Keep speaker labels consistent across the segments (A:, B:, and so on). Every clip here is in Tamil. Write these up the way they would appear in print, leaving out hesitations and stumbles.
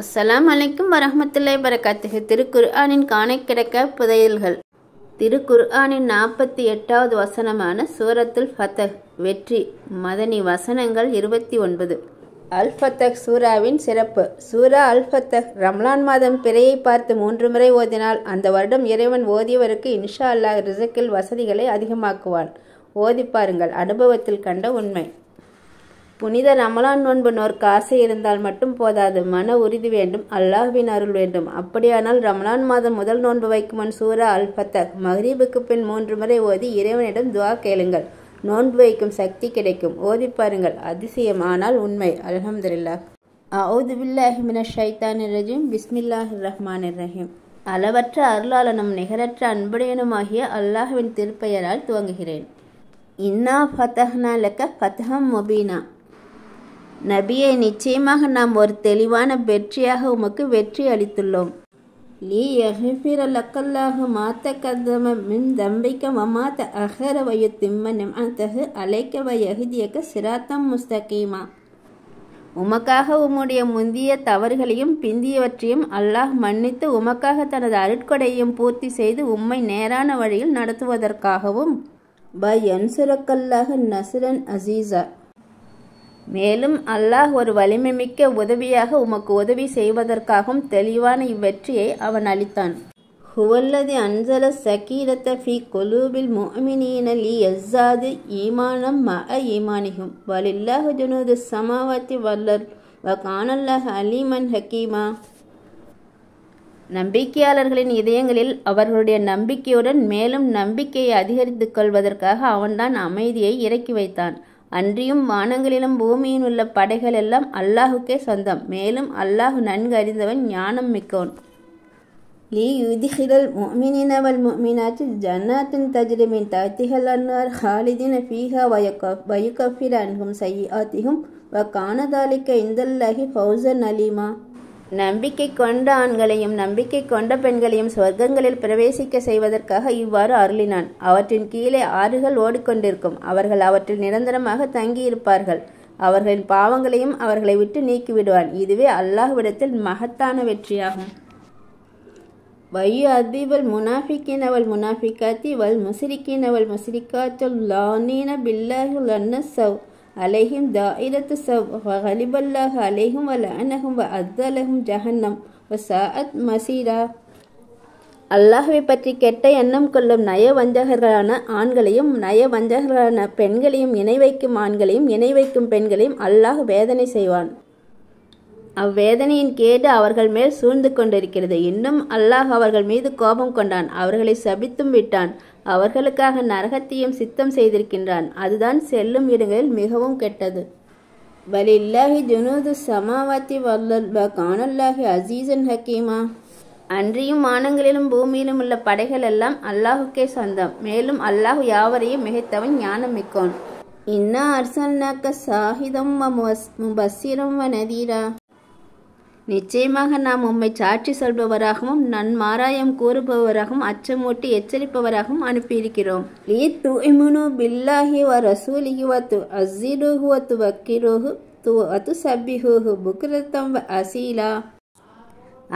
A: அஸ்ஸலாமு அலைக்கும் வரஹ்மத்துல்லாஹி வபரகாத்துஹு. திருக்குர்ஆனின் காணக்கிடக்க புதையல்கள். திருக்குர்ஆனின் 48வது வசனமான சூரத்துல் ஃபத்ஹ் வெற்றி. மதனி வசனங்கள் 29. அல் ஃபத்ஹ் சூராவின் சிறப்பு. சூரா அல் ஃபத்ஹ் ரம்லான் மாதம் பிறையை பார்த்து 3 முறை ஓதினால் அந்த வருடம் இறைவன் ஓதியவருக்கு இன்ஷா அல்லாஹ் ரிஸக்கில் வசதிகளை அதிகமாக்குவான். ஓதி பாருங்கள், அனுபவத்தில் கண்ட உண்மை. புனித ரமலான் நோன்பு நோர்க்க ஆசை இருந்தால் மட்டும் போதாது, மன உறுதி வேண்டும், அல்லாஹ்வின் அருள் வேண்டும். அப்படியானால் ரமலான் மாதம் முதல் நோன்பு வைக்கும் முன் சூரா அல் ஃபத்ஹ் மக்ரிபுக்கு பின் 3 முறை ஓதி இறைவனிடம் துஆ கேளுங்கள். நோன்பு வைக்கும் சக்தி கிடைக்கும். ஓதி பாருங்கள், அதிசயம் ஆனால் உண்மை. அல்ஹம்துலில்லாஹ். அஊது பில்லாஹி மினஷ் ஷைத்தானிர் ரஜீம். பிஸ்மில்லாஹிர் ரஹ்மானிர் ரஹீம். அளவற்ற அருளாளனும் நிகரற்ற அன்புடையனுமாகிய அல்லாஹ்வின் திருப்பெயரால் துவங்குகிறேன். இன்னா ஃபதஹ்னா லக ஃபத்ஹம் முபீனா. நபியை, நிச்சயமாக நாம் ஒரு தெளிவான வெற்றியாக உமக்கு வெற்றி அளித்துள்ளோம். லீ யஹ்ஃபிர லக்கல்லாஹு மா தகத்தம மின் தம்பிக வமா தஅஹர வயுத்திம்ம நிஅமதஹு அலைக வயஹ்தியக சிராத்தம் முஸ்தகீமா. உமக்காக உம்முடைய முந்திய தவறுகளையும் பிந்தியவற்றையும் அல்லாஹ் மன்னித்து உமக்காக தனது அருட்கொடையையும் பூர்த்தி செய்து உம்மை நேரான வழியில் நடத்துவதற்காகவும் யன்சுரக்கல்லாஹு நஸ்ரன் அசீஸா. மேலும் அல்லாஹ் ஒரு வலிமை மிக்க உதவியாக உமக்கு உதவி செய்வதற்காகவும் தெளிவான இவ்வெற்றியை அவன் அளித்தான். ஹுவல்லதி அன்சல சகீரத ஃபீ குலூபில் முஅ்மினீன லியஸ்ஸாது ஈமானம் மஅ ஈமானிஹும் வலில்லாஹு ஜுனூதுஸ் ஸமாவாத்தி வல் வகானல்லாஹு அலீமன் ஹக்கீமா. நம்பிக்கையாளர்களின் இதயங்களில் அவர்களுடைய நம்பிக்கையுடன் மேலும் நம்பிக்கையை அதிகரித்துக் கொள்வதற்காக அவன்தான் அமைதியை இறக்கி வைத்தான். அன்றியும் வானங்களிலும் பூமியில் உள்ள படைகள் எல்லாம் அல்லாஹுக்கே சொந்தம். மேலும் அல்லாஹ் நன்கு அறிந்தவன், ஞானம் மிக்கவன். லீ யுத்ஹிலல் முஃமினீன வல் முஃமினாத்தி ஜன்னாத்தின் தஜ்ரி மின் தஹ்திஹல் அன்ஹார் ஹாலிதீன ஃபீஹா வயுகஃபிர அன்ஹும் ஸய்யிஆத்திஹும் வகான ذلك இன்தல்லாஹி ஃபௌஸன் அலீமா. நம்பிக்கை கொண்ட ஆண்களையும் நம்பிக்கை கொண்ட பெண்களையும் சொர்க்கங்களில் பிரவேசிக்க செய்வதற்காக இவ்வாறு அருளினான். அவற்றின் கீழே ஆறுகள் ஓடிக்கொண்டிருக்கும். அவர்கள் அவற்றில் நிரந்தரமாக தங்கியிருப்பார்கள். அவர்களின் பாவங்களையும் அவர்களை விட்டு நீக்கிவிடுவான். இதுவே அல்லாஹ்விடத்தில் மகத்தான வெற்றியாகும். வயு அதிபல் முனாஃபிகீன வல் முனாஃபிகாத்தி வல் முஸ்ரிகீன வல் முஸ்ரிகாத்துல் லானீன பில்லாஹி லன்னஸவ் அலைஹிம் தாயிரத்து சவ் வகலிபல்லாஹு அலைஹிம் வலஅனஹும் வஅத்தலஹும் ஜஹன்னம் வஸாஅத் மஸீரா. அல்லாஹ்வை பற்றி கெட்ட எண்ணம் கொள்ளும் நயவஞ்சகர்களான ஆண்களையும் நயவஞ்சகர்களான பெண்களையும் இணை வைக்கும் ஆண்களையும் இணை வைக்கும் பெண்களையும் அல்லாஹ் வேதனை செய்வான். அவ்வேதனையின் கேடு அவர்கள் மேல் சூழ்ந்து கொண்டிருக்கிறது. இன்னும் அல்லாஹ் அவர்கள் மீது கோபம் கொண்டான். அவர்களை சபித்தும் விட்டான். அவர்களுக்காக நரகத்தையும் சித்தம் செய்திருக்கின்றான். அதுதான் செல்லும் இடங்களில் மிகவும் கெட்டது. வலில்லாஹி ஜுனூது ஸமாவாத்தி வல் வகானல்லாஹி அஸீஸன் ஹக்கீமா. அன்றியும் வானங்களிலும் பூமியிலும் உள்ள படைகள் எல்லாம் அல்லாஹுக்கே சொந்தம். மேலும் அல்லாஹ் யாவரையும் மிகைத்தவன், ஞானம் மிக்கோன். இன்னா அர்சல்னாக ஷாஹிதம் வ முபஸ்ஸிரம் வ நதீரா. நிச்சயமாக நாம் உம்மை சாட்சி சொல்பவராகவும் நன்மாராயம் கூறுபவராகவும் அச்சமூட்டி எச்சரிப்பவராகவும் அனுப்பியிருக்கிறோம். லீ துஇமுனு பில்லாஹி வ ரசூலிஹி வ துஅஸ்ஸிருஹு வ துவக்கிருஹு வ துஸப்பிஹுஹு புக்ரத்தம் வ அஸீலா.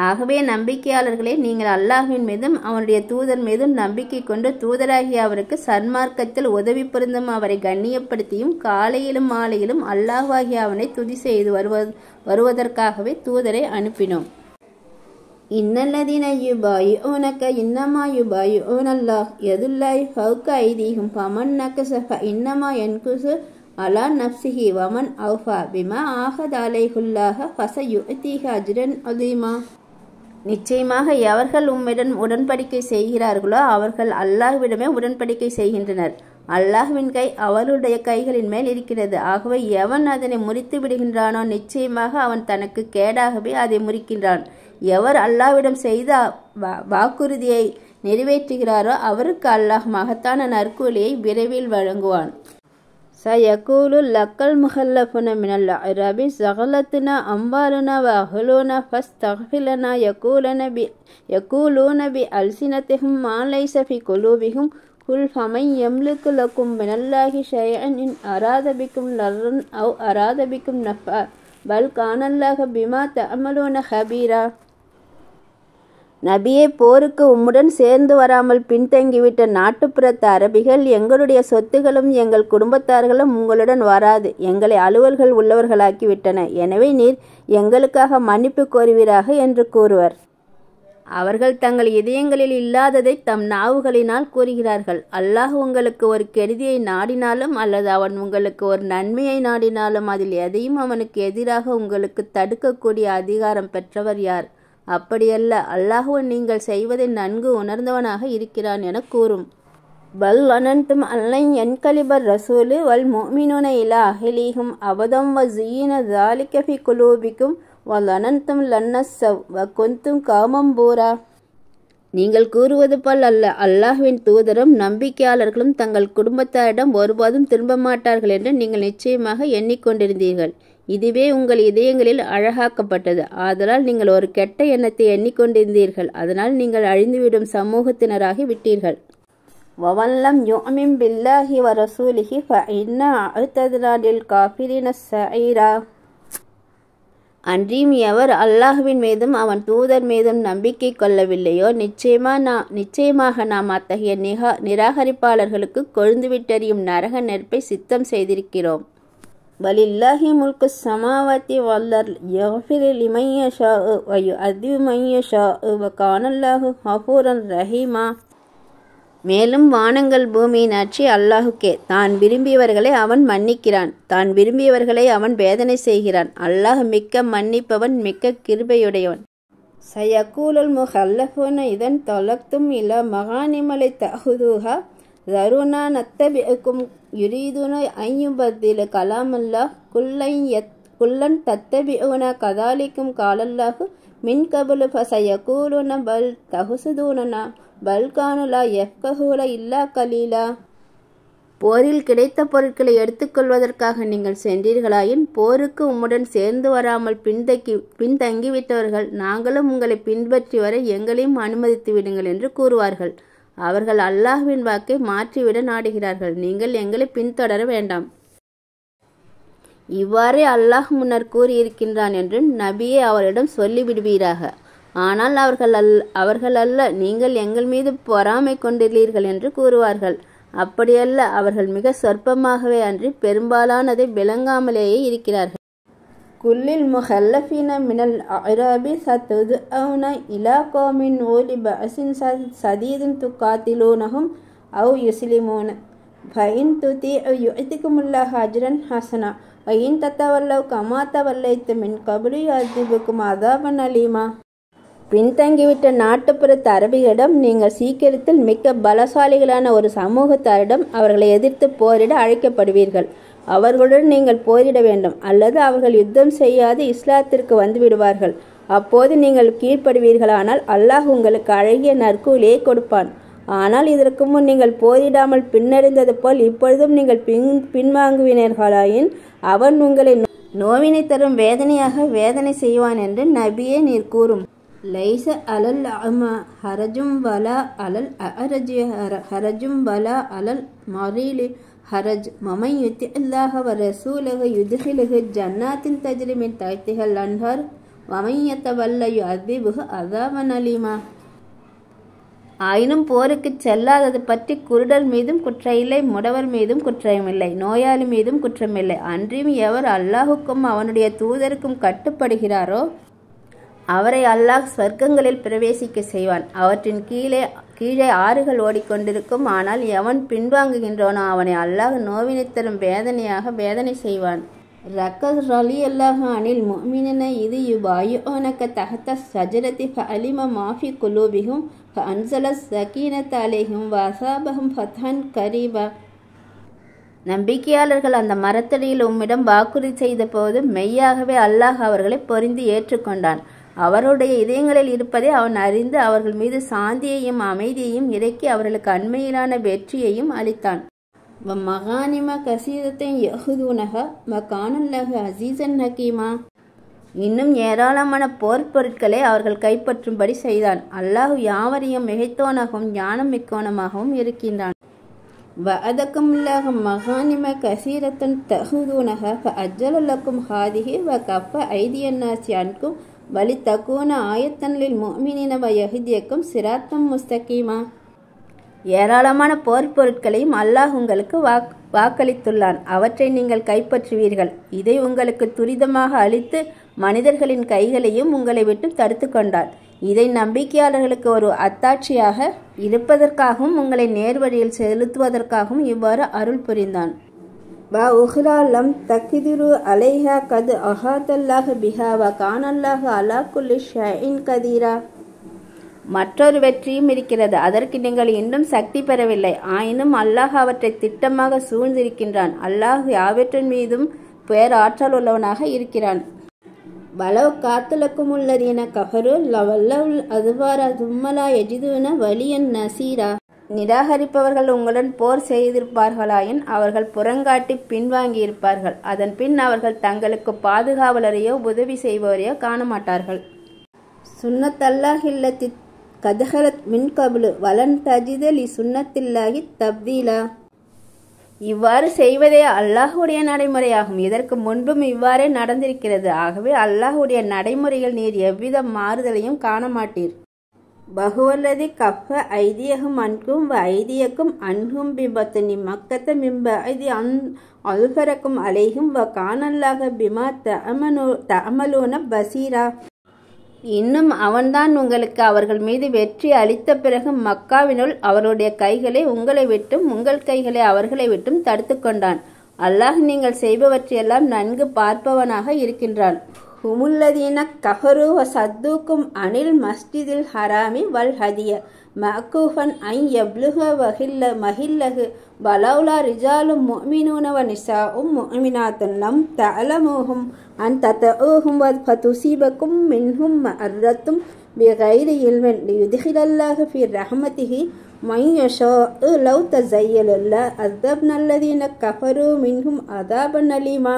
A: ஆகவே நம்பிக்கையாளர்களே, நீங்கள் அல்லாஹ்வின் மீதும் அவனுடைய தூதர் மீதும் நம்பிக்கை கொண்டு தூதராகிய அவருக்கு சன்மார்க்கத்தில் உதவி புரிந்தும் அவரை கண்ணியப்படுத்தியும் காலையிலும் மாலையிலும் அல்லாஹ்வாகிய அவனை துதி செய்து வருவதற்காகவே தூதரை அனுப்பினோம். இன்னல்லதீன யுபாயிஊனக இன்னமா யுபாயிஊனல்லாஹ் யதுல்லாஹி ஃபௌக ஐதீஹிம் ஃபமன் நகஸ ஃபஇன்னமா யன்குஸு அலா நஃப்ஸிஹி வமன் அவ்ஃபா பிமா ஆஹத அலைஹுல்லாஹ ஃபஸயுஅதீஹி அஜ்ரன் அஸீமா. நிச்சயமாக எவர்கள் உம்மிடம் உடன்படிக்கை செய்கிறார்களோ அவர்கள் அல்லாஹ்விடமே உடன்படிக்கை செய்கின்றனர். அல்லாஹ்வின் கை அவர்களுடைய கைகளின் மேல் இருக்கிறது. ஆகவே எவன் அதனை முறித்து விடுகின்றானோ நிச்சயமாக அவன் தனக்கு கேடாகவே அதை முறிக்கின்றான். எவர் அல்லாஹ்விடம் செய்த வாக்குறுதியை நிறைவேற்றுகிறாரோ அவருக்கு அல்லாஹ் மகத்தான நற்கூலியை விரைவில் வழங்குவான். சயகூலு லக்கல் முஹல்லஃபுன மினல் அஅராபி ஸகலத்னா அம்வாலுனா வ அஹ்லுனா ஃபஸ்தக்ஃபிர் லனா யகூலூன பி அல்சினதிஹிம் மா லைஸ ஃபி குலூபிஹிம் குல் ஃபமன் யம்லிகு லக்கும் மினல்லாஹி ஷைஅன் இன் அராத பிக்கும் லர்ரன் அவ் அராத பிக்கும் நஃபா பல் கானல்லாஹ பிமா தஅமலூன ஹபீரா. நபியே, போருக்கு உம்முடன் சேர்ந்து வராமல் பின்தங்கிவிட்ட நாட்டுப்புறத்து அரபிகள் எங்களுடைய சொத்துகளும் எங்கள் குடும்பத்தார்களும் உங்களுடன் வராது எங்களை அலுவல்கள் உள்ளவர்களாக்கிவிட்டன. எனவே நீர் எங்களுக்காக மன்னிப்பு கோருவீராக என்று கூறுவர். அவர்கள் தங்கள் இதயங்களில் இல்லாததை தம் நாவுகளினால் கூறுகிறார்கள். அல்லாஹ் உங்களுக்கு ஒரு கெடுதியை நாடினாலும் அல்லது அவன் உங்களுக்கு ஒரு நன்மையை நாடினாலும் அதில் எதையும் அவனுக்கு எதிராக உங்களுக்கு தடுக்கக்கூடிய அதிகாரம் பெற்றவர் யார்? அப்படியல்ல, அல்லாஹ்வு நீங்கள் செய்வதை நன்கு உணர்ந்தவனாக இருக்கிறான் என கூறும். பல் வனன்தும் அல்லன் என்கலிபர் ரசூலு வல் முஃமினூன இலா அஹ்லீஹிம் அபதம் வ ஸீன ஸாலிக ஃபீ குலூபிக்கும் வ லனன்தும் லன்னஸ்ஸவ் வ குன்தும் கௌமம் பூரா. நீங்கள் கூறுவது போல் அல்ல, அல்லாஹ்வின் தூதரும் நம்பிக்கையாளர்களும் தங்கள் குடும்பத்தாரிடம் ஒருபோதும் திரும்ப மாட்டார்கள் என்று நீங்கள் நிச்சயமாக எண்ணிக்கொண்டிருந்தீர்கள். இதுவே உங்கள் இதயங்களில் அழகாக்கப்பட்டது. ஆதலால் நீங்கள் ஒரு கெட்ட எண்ணத்தை எண்ணிக்கொண்டிருந்தீர்கள். அதனால் நீங்கள் அழிந்துவிடும் சமூகத்தினராகி விட்டீர்கள். வவல்லம் யுமின் பில்லாஹி வ ரசூலிஹி ஃபஇன்னா அஅ்தத்னா லில் காஃபிரீன ஸஈரா. அன்றியும் எவர் அல்லாஹ்வின் மீதும் அவன் தூதர் மீதும் நம்பிக்கை கொள்ளவில்லையோ நிச்சயமாக நாம் அத்தகைய நிராகரிப்பாளர்களுக்கு கொழுந்துவிட்டெறியும் நரக நெருப்பை சித்தம் செய்திருக்கிறோம். வலில்லாஹி முல்கு ஸமாவாத்தி வல் அர்ள் யக்ஃபிரு லிமன் யஷாஉ வ யுஅذிபு மன் யஷாஉ வ கானல்லாஹு கஃபூரன் ரஹீமா. மேலும் வானங்கள் பூமியின் ஆட்சி அல்லாஹுக்கே. தான் விரும்பியவர்களை அவன் மன்னிக்கிறான், தான் விரும்பியவர்களை அவன் வேதனை செய்கிறான். அல்லாஹ் மிக்க மன்னிப்பவன், மிக்க கிருபையுடையவன். சயக்கூலுல் முஹல்லஃபூன இதன் தலக்தும் இலா மகானிம லிதஅஹுதுஹா ஸருனா நத்தபிஉக்கும் யுரீதுன அன் யுபத்தில கலாமல்லாஹ் குல்லன் தத்தபிஉனா கதாலிக்கும் காலல்லாஹு மின் கபுலு ஃபஸயக்கூலுன பல் தஹுசுதூனனா பல் கானு லா யஃப்கஹூன இல்லா கலீலா. போரில் கிடைத்த பொருட்களை எடுத்துக்கொள்வதற்காக நீங்கள் சென்றீர்களாயின் போருக்கு உம்முடன் சேர்ந்து வராமல் பின்தங்கிவிட்டவர்கள் நாங்களும் உங்களை பின்பற்றி வர எங்களையும் அனுமதித்து விடுங்கள் என்று கூறுவார்கள். அவர்கள் அல்லாஹ்வின் வாக்கை மாற்றிவிட நாடுகிறார்கள். நீங்கள் எங்களை பின்தொடர வேண்டாம். இவ்வாறே அல்லாஹ் முன்னர் கூறியிருக்கின்றான் என்று நபியே அவரிடம் சொல்லிவிடுவீராக. ஆனால் அவர்கள் அல்ல, நீங்கள் எங்கள் மீது பொறாமை கொண்டுள்ளீர்கள் என்று கூறுவார்கள். அப்படியல்ல, அவர்கள் மிக சொற்பமாகவே அன்றி பெரும்பாலானதை விளங்காமலேயே இருக்கிறார்கள். குல்லில் முஹல்லஃபீன மினல் அஅராபி சதுஅவுன இலா கௌமின் ஊலி பஅஸின் ஸதீதின் துகாத்திலூனஹும் அவ் யுஸ்லிமூன ஃபஇன் துதீஉ யுஅ்திகுமுல்லாஹு அஜ்ரன் ஹஸனா வ இன் ததவல்லவ் கமா தவல்லைத்தும் மின் கப்லு யுஅ்திபுக்கும் அஸாபன் அலீமா. பின்தங்கிவிட்ட நாட்டுப்புறத்து அரபிகளிடம் நீங்கள் சீக்கிரத்தில் மிக்க பலசாலிகளான ஒரு சமூகத்தாரிடம் அவர்களை எதிர்த்து போரிட அழைக்கப்படுவீர்கள். அவர்களுடன் நீங்கள் போரிட வேண்டும், அல்லது அவர்கள் யுத்தம் செய்யாது இஸ்லாத்திற்கு வந்துவிடுவார்கள். அப்போது நீங்கள் கீழ்ப்படுவீர்களானால் அல்லாஹ் உங்களுக்கு அழகிய நற்கூலியை கொடுப்பான். ஆனால் இதற்கு முன் நீங்கள் போரிடாமல் பின்னடைந்தது போல் இப்பொழுதும் நீங்கள் பின்வாங்குவினர்களாயின் அவன் உங்களை நோவினை தரும் வேதனையாக வேதனை செய்வான் என்று நபியே நீர் கூறும். லைஸ அலல் அமா ஹரஜும் வலா அலல் அஅரஜி ஹரஜும் வலா அலல் மரீலி ஹரஜ் மமன் யுத்தில்லாஹ வ ரசூலஹு யுத்ஹிலுஹு ஜன்னாத்தின் தஜ்ரி மின் தஹ்திஹல் அன்ஹார் வமன் யதவல்ல யுஅذிபுஹு அஸாபன் அலீமா. ஆயினும் போருக்கு செல்லாதது பற்றி குருடர் மீதும் குற்றமில்லை, முடவர் மீதும் குற்றமில்லை, நோயாளி மீதும் குற்றமில்லை. அன்றியும் எவர் அல்லாஹுக்கும் அவனுடைய தூதருக்கும் கட்டுப்படுகிறாரோ அவரை அல்லாஹ் சொர்க்கங்களில் பிரவேசிக்க செய்வான். அவற்றின் கீழே ஆறுகள் ஓடிக்கொண்டிருக்கும். ஆனால் எவன் பின்வாங்குகின்றோனோ அவனை அல்லாஹ் நோவினை தரும் வேதனையாக வேதனை செய்வான். ரக்கஸ் ரலியல்லாஹு அனில் முஃமினீன இது யுபாயிஊனக தஹ்த ஷஜரத்தி ஃபஅலிம மா ஃபீ குலூபிஹிம் ஃபஅன்ஸல ஸகீனத அலைஹிம் வ அஸாபஹும் ஃபத்ஹன் கரீபா. நம்பிக்கையாளர்கள் அந்த மரத்தடியில் உம்மிடம் வாக்குறுதி செய்த போது மெய்யாகவே அல்லாஹ் அவர்களை பொரிந்து ஏற்றுக்கொண்டான். அவருடைய இதயங்களில் இருப்பதை அவன் அறிந்து அவர்கள் மீது சாந்தியையும் அமைதியையும் இறக்கி அவர்களுக்கு அண்மையிலான வெற்றியையும் அளித்தான். மகானிம கசீரத்தை யஹுதூனஹ வ கானல்லாஹு அஸீஸன் ஹகீமா. இன்னும் ஏராளமான போர் பொருட்களை அவர்கள் கைப்பற்றும்படி செய்தான். அல்லாஹ் யாவரையும் மிகைத்தோனாகவும் ஞானம் மிக்கோனமாகவும் இருக்கின்றான். وعدكم الله مغانم كثيرة تأخذونها فأجل لكم هذه وكف أيدي الناس عنكم ولتكون آية للمؤمنين ويهديكم صراطا مستقيما. ஏராளமான போர் பொருட்களையும் அல்லாஹ் உங்களுக்கு வாக்களித்துள்ளான். அவற்றை நீங்கள் கைப்பற்றுவீர்கள். இதை உங்களுக்கு துரிதமாக அளித்து மனிதர்களின் கைகளையும் உங்களை விட்டு தடுத்து கொண்டார். இதை நம்பிக்கையாளர்களுக்கு ஒரு அத்தாட்சியாக இருப்பதற்காகவும் உங்களை நேர்வழியில் செலுத்துவதற்காகவும் இவ்வாறு அருள் புரிந்தான். وَأُخْرَى لَمْ تَقْدِرُوا عَلَيْهَا قَدْ أَحَاطَ اللَّهُ بِهَا وَكَانَ اللَّهُ عَلَى كُلِّ شَيْءٍ قَدِيرًا. மற்றொரு வெற்றியும் இருக்கிறது. அதற்கு நீங்கள் இன்னும் சக்தி பெறவில்லை. ஆயினும் அல்லாஹ் அவற்றை திட்டமாக சூழ்ந்திருக்கின்றான். அல்லாஹ் யாவற்றின் மீதும் பேராற்றல் உள்ளவனாக இருக்கிறான். வலவ் காத்துலக்கும் உள்ளதீன கஃபரு லவல்லவுல் அதுவாரா தும்மலா எஜிதுன வலியன் நசீரா. நிராகரிப்பவர்கள் உங்களுடன் போர் செய்திருப்பார்களாயின் அவர்கள் புறங்காட்டி பின்வாங்கியிருப்பார்கள். அதன் பின் அவர்கள் தங்களுக்கு பாதுகாவலரையோ உதவி செய்பவரையோ காண மாட்டார்கள். சுன்னத்தல்லாஹில்லத்தி கதஹலத் மின் கபுலு வலன் தஜிதலி சுன்னத்தில்லாஹி தப்தீலா. இவ்வாறு செய்வதே அல்லாஹுடைய நடைமுறையாகும். இதற்கு முன்பும் இவ்வாறே நடந்திருக்கிறது. ஆகவே அல்லாஹுடைய நடைமுறையில் நீர் எவ்வித மாறுதலையும் காண மாட்டீர். பகுவல்லதி கஃப ஐதியகும் அன்கும் ஐதியக்கும் அன்ஹும் பிபத்தனி மக்கத்த மிம்ப ஐதி அல்ஃபரக்கும் அலைஹும் வ கானல்லாக பிமா தஅமலூன பசீரா. இன்னும் அவன்தான் உங்களுக்கு அவர்கள் மீது வெற்றி அளித்த பிறகு மக்காவினுள் அவருடைய கைகளை உங்களை விட்டும் உங்கள் கைகளை அவர்களை விட்டும் தடுத்து கொண்டான். அல்லாஹ் நீங்கள் செய்பவற்றையெல்லாம் நன்கு பார்ப்பவனாக இருக்கின்றான். ஹுமுல்லதீன கஃபரு வ சத்தூக்கும் அனில் மஸ்ஜிதில் ஹராமி வல் ஹதிய மஅகூஃபன் ஐ யப்லுஹ வஹில்ல மஹில்லஹு வலௌலா ரிஜாலும் முஃமினூன வ நிஸாஉம் முஃமினாத்துன் லம் தஅலமூஹும் அன் ததஊஹும் வ ஃபதுஸீபக்கும் மின்ஹும் மஅர்ரத்தும் பிகைரி இல்மின் லியுத்ஹிலல்லாஹு ஃபீ ரஹ்மத்திஹி மன் யஷாஉ லவ் தஸய்யலல்லா அஸப்னல்லதீன கஃபரு மின்ஹும் அஸாபன் அலீமா.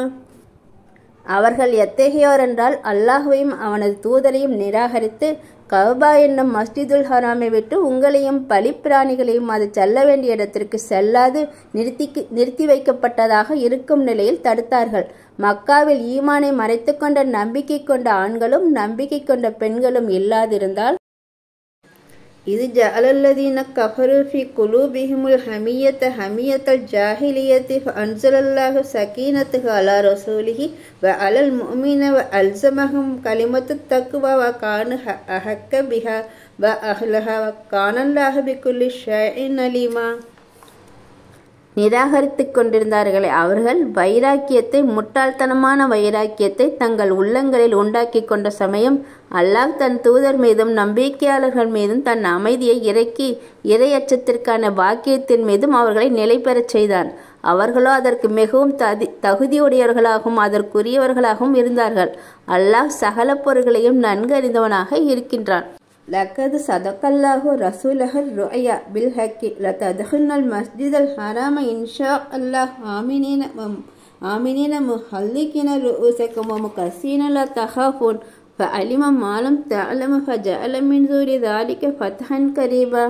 A: அவர்கள் எத்தகையோர் என்றால் அல்லாஹுவையும் அவனது தூதரையும் நிராகரித்து கஅபா என்னும் மஸ்ஜிதுல் ஹராமை விட்டு உங்களையும் பலிப்பிராணிகளையும் அது செல்ல வேண்டிய இடத்திற்கு செல்லாது நிறுத்தி வைக்கப்பட்டதாக இருக்கும் நிலையில் தடுத்தார்கள். மக்காவில் ஈமானை மறைத்து கொண்ட நம்பிக்கை கொண்ட ஆண்களும் நம்பிக்கை கொண்ட பெண்களும் இல்லாதிருந்தால் இது ஜஅலல்லதீன கஃபரு ஃபீ குலூபிஹிமுல் ஹமியத ஹமியத்தல் ஜாஹிலியத்தி ஃபஅன்ஸலல்லாஹு ஸகீனத்தஹு அலா ரசூலிஹி வ அலல் முஃமினீன வ அல்ஸமஹும் கலிமத்துத் தக்வா வ கான அஹக்க பிஹா வ அஹ்லஹா வ கானல்லாஹு பிகுல்லி ஷைஇன் அலீமா. நிராகரித்துக் கொண்டிருந்தார்களே அவர்கள் வைராக்கியத்தை முட்டாள்தனமான வைராக்கியத்தை தங்கள் உள்ளங்களில் உண்டாக்கி கொண்ட சமயம் அல்லாஹ் தன் தூதர் மீதும் நம்பிக்கையாளர்கள் மீதும் தன் அமைதியை இறக்கி இறையச்சத்திற்கான வாக்கியத்தின் மீதும் அவர்களை நிலை பெறச் செய்தான். அவர்களோ அதற்கு மிகவும் தகுதியுடையவர்களாகவும் அதற்குரியவர்களாகவும் இருந்தார்கள். அல்லாஹ் சகல பொருள்களையும் நன்கு அறிந்தவனாக இருக்கின்றான். லக்கது சதக்கல்லாஹு ரசூலஹல் ருஅயா பில் ஹக்கி லததுஹுன்னல் மஸ்ஜிதல் ஹராம இன்ஷா அல்லாஹ் ஆமினீன முஹல்லிகின ருஊஸக்கும் வ முகஸ்ஸீன லா தஹாஃபூன் ஃபஅலிம மா லம் தஅலமு ஃபஜஅல மின் தூரி ذلك ஃபத்ஹன் கரீபா.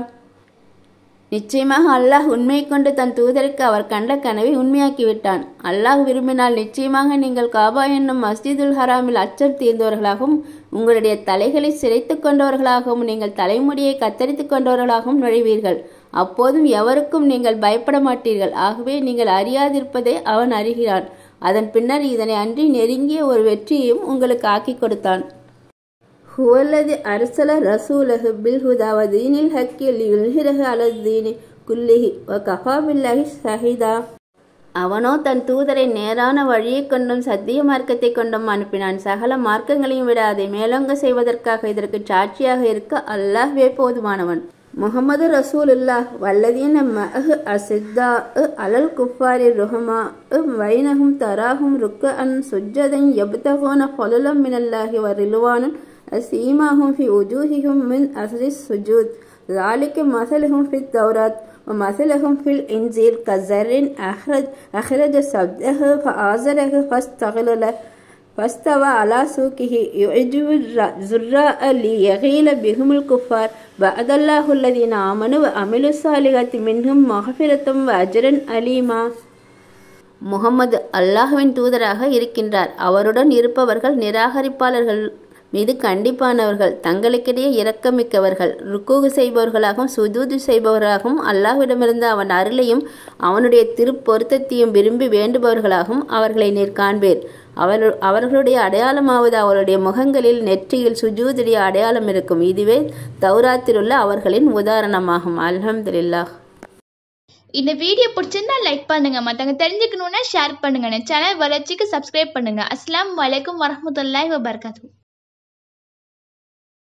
A: நிச்சயமாக அல்லாஹ் உண்மை கொண்டு தன் தூதருக்கு அவர் கண்ட கனவை உண்மையாக்கிவிட்டான். அல்லாஹ் விரும்பினால் நிச்சயமாக நீங்கள் காபா என்னும் மஸ்ஜிதுல் ஹராமில் அச்சம் தீர்ந்தவர்களாகவும் உங்களுடைய தலைகளை சிரைத்து கொண்டவர்களாகவும் நீங்கள் தலைமுடியை கத்தரித்து கொண்டவர்களாகவும் நுழைவீர்கள். அப்போதும் எவருக்கும் நீங்கள் பயப்பட மாட்டீர்கள். ஆகவே நீங்கள் அறியாதிருப்பதை அவன் அறிகிறான். அதன் பின்னர் இதனை அன்றி நெருங்கிய ஒரு வெற்றியையும் உங்களுக்கு ஆக்கி கொடுத்தான். ஹுவல்லதி அர்ஸல ரசூலஹு பில் ஹுதா வ தீனில் ஹக்கி லியுல்ஹிரஹு அலத் தீனி குல்லிஹி வ கஃபா பில்லாஹி ஷஹீதா. அவனோ தன் தூதரை நேரான வழியை கொண்டும் சத்திய மார்க்கத்தை கொண்டும் அனுப்பினான். சகல மார்க்கங்களையும் விட அதை மேலோங்க செய்வதற்காக இதற்கு சாட்சியாக இருக்க அல்லாஹ்வே போதுமானவன். முஹம்மது ரசூலுல்லாஹ் வல்லதீன மஅஹு அஸித்தாஉ அலல் குஃபாரி ருஹமாஉ பைனஹும் தராஹும் ருக்கஅன் சுஜ்ஜதன் யப்தகூன ஃபலலம் மினல்லாஹி வ ரில்வானன் சீமாஹும் ஃபி உஜூஹிஹிம் மின் அஸ்ரிஸ் சுஜூத் ذلك مثلهم في التوراة ومثلهم في الإنجيل كزرع أخرج شطأه فآزره فاستوى على سوقه يعجب الزراء ليغيظ بهم الكفار وعد الله الذين آمنوا وعملوا الصالحات منهم مغفرة وأجرا عظيما. முகமது அல்லாஹ்வின் தூதராக இருக்கின்றார். அவருடன் இருப்பவர்கள் நிராகரிப்பாளர்கள் மீது கண்டிப்பானவர்கள், தங்களுக்கிடையே இரக்கமிக்கவர்கள், ருக்கூகு செய்பவர்களாகவும் சுஜூது செய்பவர்களாகவும் அல்லாஹ்விடமிருந்து அவன் அருளையும் அவனுடைய திருப்பொருத்தத்தையும் விரும்பி வேண்டுபவர்களாகவும் அவர்களை நீர் காண்பீர். அவர்களுடைய அடையாளமாவது அவருடைய முகங்களில் நெற்றியில் சுஜூதுடைய அடையாளம் இருக்கும். இதுவே தௌராத்தில் உள்ள அவர்களின் உதாரணமாகும். அல்ஹம்துலில்லாஹ்.
B: இந்த வீடியோ பிடிச்சிருந்தா லைக் பண்ணுங்க, மற்றவங்க தெரிஞ்சுக்கணுன்னா ஷேர் பண்ணுங்க, சேனல் வளர்ச்சிக்கு சப்ஸ்கிரைப் பண்ணுங்க. அஸ்ஸலாமு அலைக்கும் வரஹ்மத்துல்லாஹி வபரகாத்துஹு.